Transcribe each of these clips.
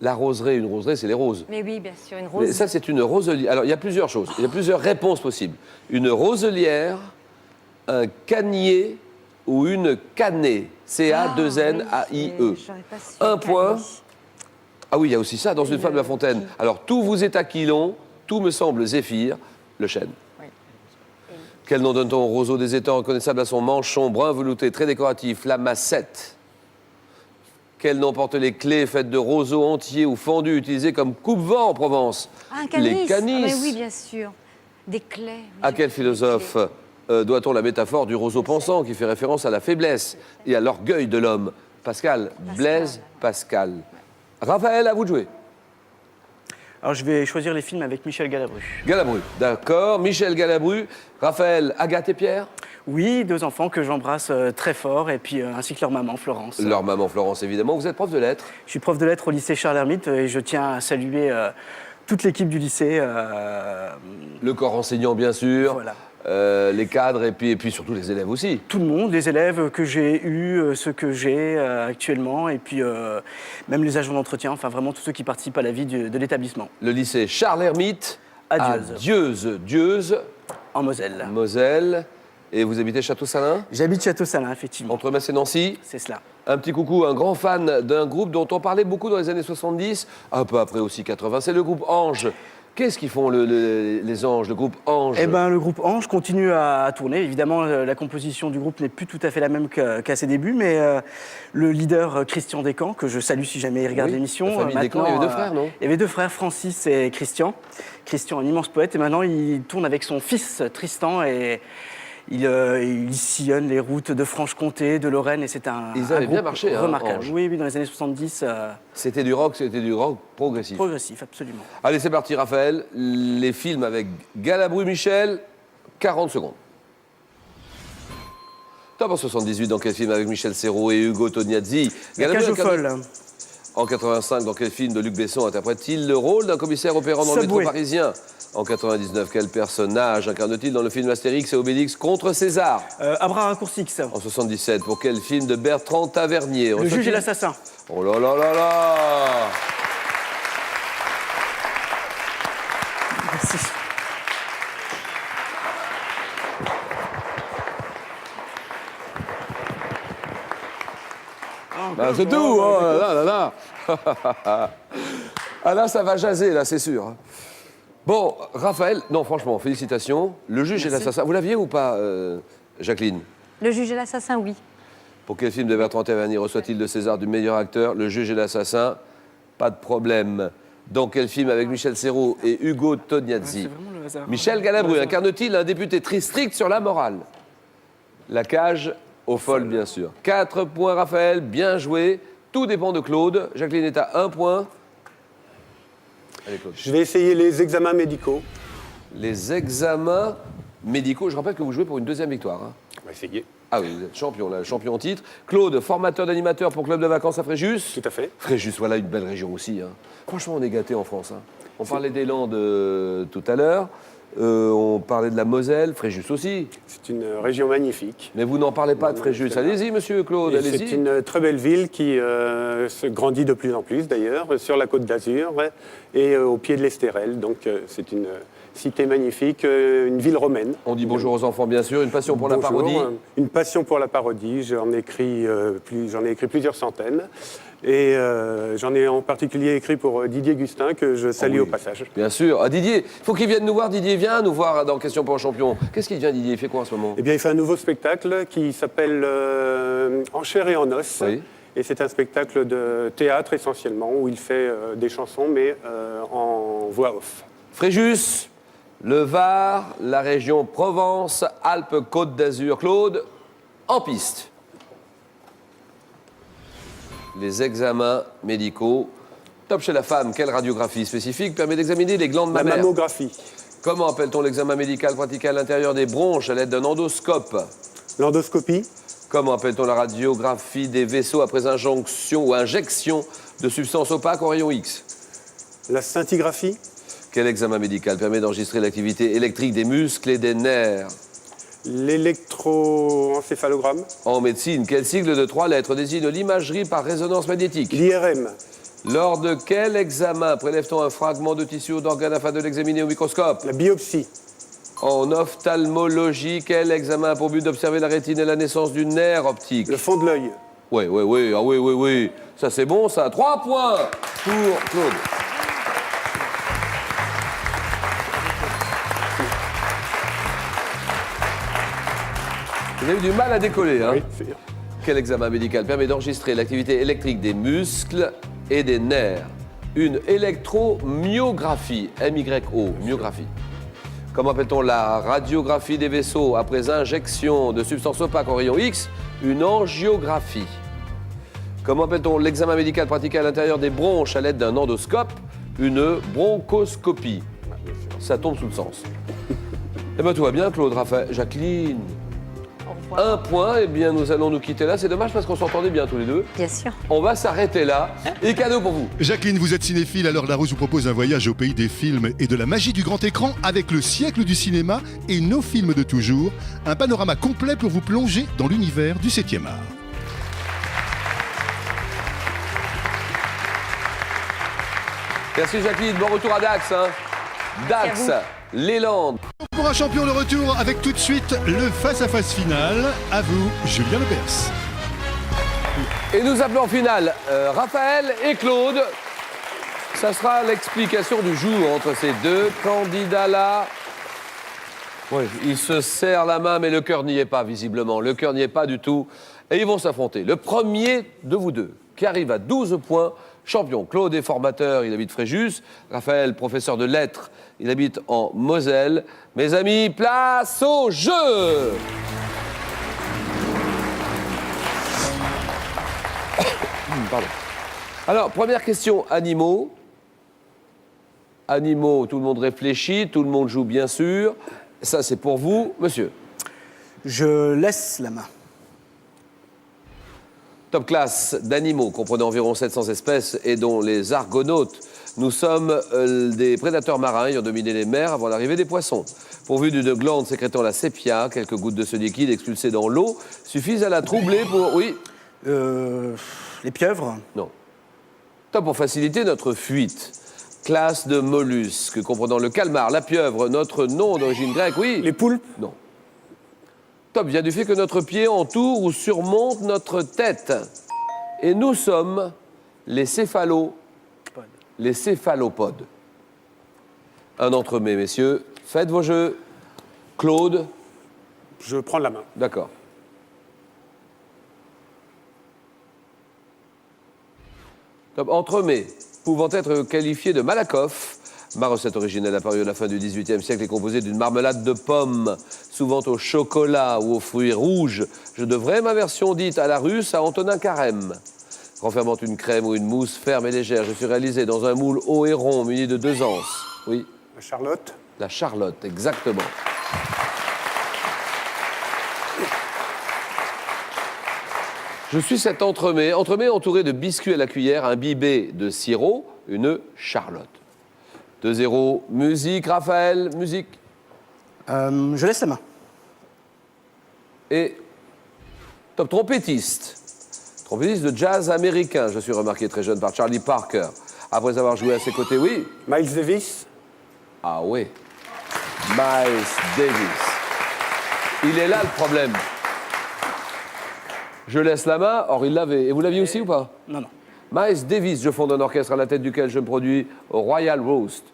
La roseraie, une roseraie, c'est les roses. Mais oui, bien sûr, une Mais rose. ça, c'est une roselière. Alors, il y a plusieurs choses. Il y a plusieurs réponses possibles. Une roselière, un canier ou une cannée. C-A-2-N-A-I-E. J'aurais pas su Un caler. point. Ah oui, il y a aussi ça dans une femme de La Fontaine. Alors, tout vous est Aquilon, tout me semble Zéphyr, le chêne. Oui. Quel nom donne-t-on au roseau des étangs reconnaissable à son manchon brun velouté très décoratif, la massette? Quel nom portent les clés faites de roseaux entiers ou fendus utilisés comme coupe-vent en Provence? Ah, un canis. Les canis. Ah, mais oui, bien sûr. Des clés. À quel philosophe doit-on la métaphore du roseau pensant qui fait référence à la faiblesse et à l'orgueil de l'homme? Pascal, Blaise Pascal. Raphaël, à vous de jouer. Alors, je vais choisir les films avec Michel Galabru. Galabru, d'accord. Michel Galabru. Raphaël, Agathe et Pierre. Oui, 2 enfants que j'embrasse très fort, et puis ainsi que leur maman, Florence. Leur maman Florence, évidemment. Vous êtes prof de lettres. Je suis prof de lettres au lycée Charles-Hermite et je tiens à saluer toute l'équipe du lycée. Le corps enseignant, bien sûr. Voilà. Les cadres et puis surtout les élèves aussi. Tout le monde, les élèves que j'ai eus, ceux que j'ai actuellement, et puis même les agents d'entretien, enfin vraiment tous ceux qui participent à la vie de l'établissement. Le lycée Charles-Hermite À Dieuze, En Moselle. Moselle. Et vous habitez Château-Salin, J'habite Château-Salin, effectivement. entre Metz et Nancy. C'est cela. Un petit coucou, un grand fan d'un groupe dont on parlait beaucoup dans les années 70, un peu après aussi 80, c'est le groupe Ange. Qu'est-ce qu'ils font les Anges, le groupe Ange? Eh ben, le groupe Ange continue à tourner. Évidemment, la composition du groupe n'est plus tout à fait la même qu'à ses débuts, mais le leader Christian Descamps, que je salue si jamais il regarde Oui, l'émission. la famille Descamps, il y avait 2 frères, non? Il y avait 2 frères, Francis et Christian. Christian, un immense poète, et maintenant il tourne avec son fils Tristan, et il sillonne les routes de Franche-Comté, de Lorraine, et c'est un Ils avaient groupe bien marché, hein, remarquable. Ange. Oui, dans les années 70, C'était du rock progressif. progressif, absolument. Allez, c'est parti, Raphaël. Les films avec Galabru Michel, 40 secondes. Top en 78, dans quel film avec Michel Serrault et Ugo Tognazzi? La Galabru cage aux incarne- folles. En 85, dans quel film de Luc Besson interprète-t-il le rôle d'un commissaire opérant dans le Subway. métro parisien? En 99, quel personnage incarne-t-il dans le film Astérix et Obélix contre César? Abraham Coursix. En 77, pour quel film de Bertrand Tavernier? Le juge et l'assassin. Oh là là là là! Merci. Bah, c'est tout, oh là là là là. Ah là, ça va jaser, là, c'est sûr. Bon, Raphaël, non, franchement, félicitations. Le juge et l'assassin, vous l'aviez ou pas, Jacqueline? Le juge et l'assassin, oui. Pour quel film de Bertrand Tavernier reçoit-il le César du meilleur acteur? Le juge et l'assassin, pas de problème. Dans quel film avec Michel Serrault et Ugo Tognazzi? C'est vraiment le hasard. Michel Galabru incarne-t-il un député très strict sur la morale? La cage aux folles, bien sûr. 4 points, Raphaël, bien joué. Tout dépend de Claude. Jacqueline est à 1 point. Allez, Claude. Je vais essayer les examens médicaux. Les examens médicaux. Je rappelle que vous jouez pour une 2e victoire. Hein. On va essayer. Ah oui, vous êtes champion, là, champion en titre. Claude, formateur d'animateur pour Club de vacances à Fréjus. Tout à fait. Fréjus, voilà une belle région aussi. Hein. Franchement, on est gâtés en France. Hein. On parlait des Landes tout à l'heure. On parlait de la Moselle, Fréjus aussi. C'est une région magnifique. Mais vous n'en parlez pas de Fréjus. c'est vrai. Allez-y, monsieur Claude, Et allez-y. c'est une très belle ville qui se grandit de plus en plus d'ailleurs, sur la côte d'Azur et au pied de l'Estérel. Donc c'est une cité magnifique, une ville romaine. On dit bonjour aux enfants, bien sûr. Une passion pour la Bonjour. parodie. Une passion pour la parodie. J'en ai écrit plusieurs centaines. Et j'en ai en particulier écrit pour Didier Gustin, que je salue oui. au passage. Bien sûr. Ah, Didier, il faut qu'il vienne nous voir. Didier, viens nous voir dans Question pour un champion. Qu'est-ce qu'il devient, Didier? Il fait quoi en ce moment? Eh bien, il fait un nouveau spectacle qui s'appelle En chair et en os. Oui. Et c'est un spectacle de théâtre essentiellement, où il fait des chansons, mais en voix off. Fréjus, le Var, la région Provence, Alpes, Côte d'Azur. Claude, en piste. Les examens médicaux. Top chez la femme, quelle radiographie spécifique permet d'examiner les glandes La mammaires? mammographie, Comment appelle-t-on l'examen médical pratiqué à l'intérieur des bronches à l'aide d'un endoscope? l'endoscopie, Comment appelle-t-on la radiographie des vaisseaux après injonction ou injection de substances opaques au rayon X? la scintigraphie, Quel examen médical permet d'enregistrer l'activité électrique des muscles et des nerfs? l'électroencéphalogramme, En médecine, quel sigle de 3 lettres désigne l'imagerie par résonance magnétique? l'IRM, Lors de quel examen prélève-t-on un fragment de tissu ou d'organe afin de l'examiner au microscope? La biopsie. En ophtalmologie, quel examen a pour but d'observer la rétine et la naissance du nerf optique? Le fond de l'œil. Oui, ah oui. Ça, c'est bon, ça. 3 points pour Claude. Vous avez eu du mal à décoller, hein? Oui, c'est bien. Quel examen médical permet d'enregistrer l'activité électrique des muscles et des nerfs? Une électromyographie, M-Y-O, myographie. Comment appelle-t-on la radiographie des vaisseaux après injection de substances opaques en rayon X? Une angiographie. Comment appelle-t-on l'examen médical pratiqué à l'intérieur des bronches à l'aide d'un endoscope? Une bronchoscopie. Ça tombe sous le sens. Eh bien, tout va bien, Claude, Raphaël, Jacqueline. Au revoir. 1 point, eh bien, nous allons nous quitter là. C'est dommage parce qu'on s'entendait bien tous les deux. Bien sûr. On va s'arrêter là. Et cadeau pour vous. Jacqueline, vous êtes cinéphile, alors Larousse vous propose un voyage au pays des films et de la magie du grand écran avec le siècle du cinéma et nos films de toujours. Un panorama complet pour vous plonger dans l'univers du 7e art. Merci Jacqueline, bon retour à Dax. Hein. Dax, Léland. Pour un champion de retour avec tout de suite le face-à-face final. À vous, Julien Lepers. Et nous appelons en finale Raphaël et Claude. Ça sera l'explication du jour entre ces deux candidats-là. Oui, ils se serrent la main, mais le cœur n'y est pas, visiblement. Le cœur n'y est pas du tout. Et ils vont s'affronter. Le premier de vous deux, qui arrive à 12 points, champion. Claude est formateur, il habite Fréjus. Raphaël, professeur de lettres, il habite en Moselle. Mes amis, place au jeu! Pardon. Alors, première question, animaux. Animaux, tout le monde réfléchit, tout le monde joue bien sûr. Ça, c'est pour vous, monsieur. Je laisse la main. Top classe d'animaux comprenant environ 700 espèces et dont les argonautes. Nous sommes des prédateurs marins ayant dominé les mers avant l'arrivée des poissons. Pourvu d'une glande sécrétant la sépia, quelques gouttes de ce liquide expulsées dans l'eau suffisent à la troubler pour... Oui. Les pieuvres. Non. Top pour faciliter notre fuite. Classe de mollusques comprenant le calmar, la pieuvre, notre nom d'origine grecque, oui. Les poulpes. Non. Top vient du fait que notre pied entoure ou surmonte notre tête. Et nous sommes les céphalopodes. Un entremets, messieurs. Faites vos jeux. Claude. Je prends la main. D'accord. Top. Entremets, pouvant être qualifié de Malakoff. Ma recette originelle apparue à la fin du XVIIIe siècle est composée d'une marmelade de pommes, souvent au chocolat ou aux fruits rouges. Je devrais ma version dite à la russe à Antonin Carême. Renfermant une crème ou une mousse ferme et légère, je suis réalisé dans un moule haut et rond muni de 2 anses. Oui. La Charlotte. La Charlotte, exactement. Je suis cet entremets entouré de biscuits à la cuillère, imbibé de sirop, une Charlotte. 2-0, musique, Raphaël, musique. Je laisse la main. Et top trompettiste. Trompettiste de jazz américain, je suis remarqué très jeune par Charlie Parker. Après avoir joué à ses côtés, oui. Miles Davis. Ah oui. Miles Davis. Il est là le problème. Je laisse la main, or il l'avait. Et vous l'aviez aussi ou pas? Non. Miles Davis, je fonde un orchestre à la tête duquel je me produis au Royal Roast,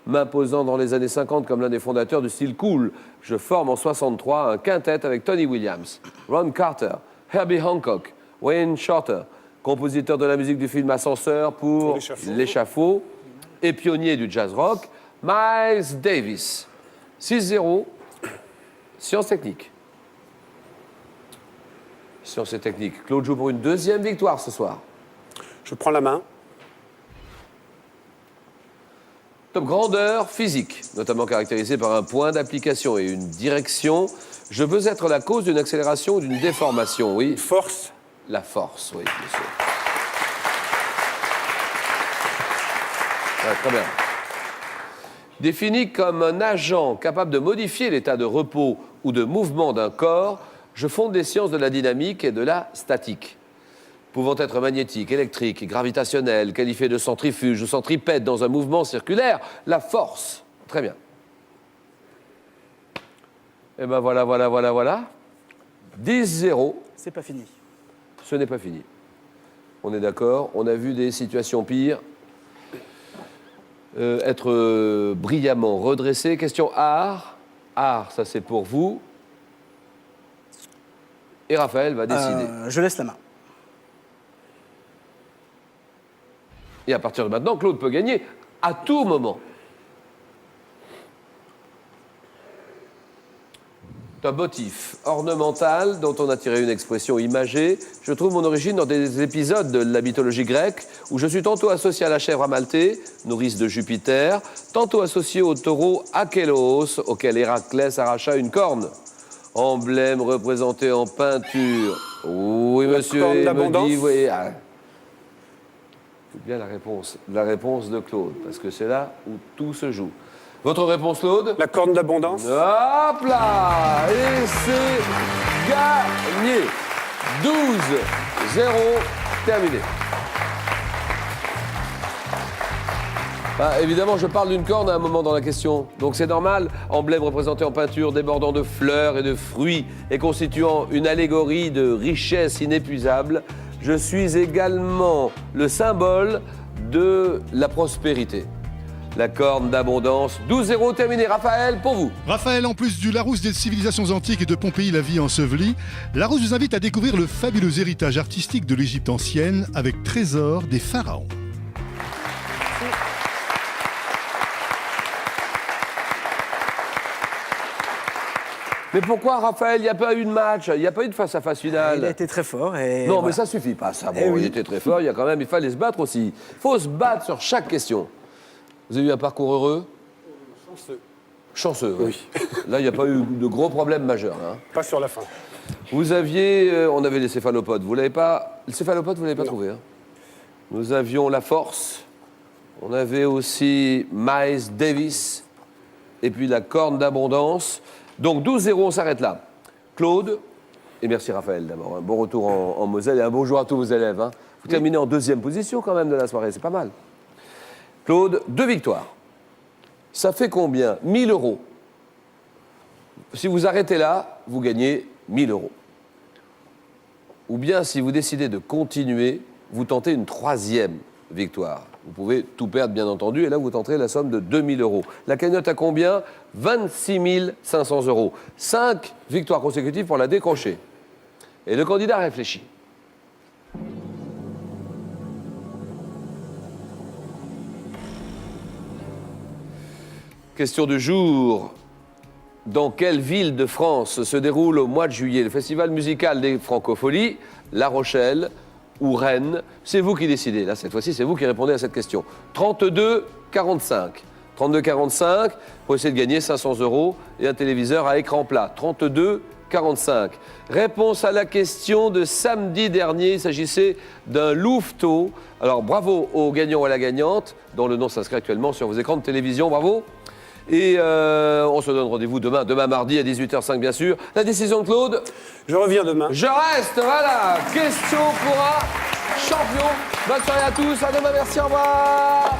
m'imposant dans les années 50 comme l'un des fondateurs du style cool. Je forme en 63 un quintet avec Tony Williams, Ron Carter, Herbie Hancock, Wayne Shorter, compositeur de la musique du film Ascenseur pour l'échafaud et pionnier du jazz rock, Miles Davis. 6-0, sciences techniques. Sciences et techniques. Claude joue pour une deuxième victoire ce soir. Je prends la main. Top grandeur physique, notamment caractérisée par un point d'application et une direction. Je veux être la cause d'une accélération ou d'une déformation, oui. Force. La force, oui, bien sûr. Ouais, très bien. Défini comme un agent capable de modifier l'état de repos ou de mouvement d'un corps, je fonde des sciences de la dynamique et de la statique. pouvant être magnétique, électrique, gravitationnelle, qualifiée de centrifuge ou centripète dans un mouvement circulaire, la force. Très bien. Et ben voilà. 10-0, C'est pas fini. ce n'est pas fini. On est d'accord, on a vu des situations pires. Être brillamment redressé. Question art. Art, ça c'est pour vous. Et Raphaël va décider. Je laisse la main. Et à partir de maintenant, Claude peut gagner à tout moment. C'est un motif ornemental dont on a tiré une expression imagée. Je trouve mon origine dans des épisodes de la mythologie grecque où je suis tantôt associé à la chèvre amaltée, nourrice de Jupiter, tantôt associé au taureau Achélos, auquel Héraclès arracha une corne. Emblème représenté en peinture. Oui, monsieur, corne il me d'abondance. dit, oui. Ah. C'est bien la réponse de Claude, parce que c'est là où tout se joue. Votre réponse, Claude? La corne d'abondance. Hop là! Et c'est gagné. 12-0, terminé. Bah, évidemment, je parle d'une corne à un moment dans la question, donc c'est normal. Emblème représenté en peinture, débordant de fleurs et de fruits et constituant une allégorie de richesse inépuisable, je suis également le symbole de la prospérité. La corne d'abondance, 12-0 terminé. Raphaël, pour vous. Raphaël, en plus du Larousse des civilisations antiques et de Pompéi, la vie ensevelie, Larousse vous invite à découvrir le fabuleux héritage artistique de l'Égypte ancienne avec Trésor des pharaons. Mais pourquoi, Raphaël, il n'y a pas eu de match? Il n'y a pas eu de face-à-face finale? Il a été très fort. Et Non, voilà. mais ça suffit pas, ça. Bon, Eh oui. il était très fort, il fallait se battre aussi. Il faut se battre sur chaque question. Vous avez eu un parcours heureux? Chanceux, oui. Là, il n'y a pas eu de gros problèmes majeurs. Hein. Pas sur la fin. Vous aviez... on avait les céphalopodes. Vous l'avez pas... Le céphalopode, vous ne l'avez pas trouvé. Hein. Nous avions la force. On avait aussi Miles Davis. Et puis la corne d'abondance. Donc 12-0, on s'arrête là. Claude, et merci Raphaël d'abord. Un bon retour en Moselle et un bonjour à tous vos élèves. Hein. Vous terminez en deuxième position quand même de la soirée, c'est pas mal. Claude, 2 victoires. Ça fait combien? 1000 €. Si vous arrêtez là, vous gagnez 1000 €. Ou bien, si vous décidez de continuer, vous tentez une 3e victoire. Vous pouvez tout perdre, bien entendu, et là, vous tenterez la somme de 2000 €. La cagnotte à combien? 26 500 €. 5 victoires consécutives pour la décrocher. Et le candidat réfléchit. Question du jour. Dans quelle ville de France se déroule au mois de juillet le festival musical des Francopholies? La Rochelle ou Rennes? C'est vous qui décidez. Là, cette fois-ci, c'est vous qui répondez à cette question. 32-45. 32-45 pour essayer de gagner 500 € et un téléviseur à écran plat. 32-45. Réponse à la question de samedi dernier. Il s'agissait d'un louveteau. Alors, bravo aux gagnants et à la gagnante, dont le nom s'inscrit actuellement sur vos écrans de télévision. Bravo. Et on se donne rendez-vous demain mardi à 18h05 bien sûr. La décision de Claude? Je reviens demain. Je reste, voilà. Question pour un champion. Bonne soirée à tous, à demain, merci, au revoir.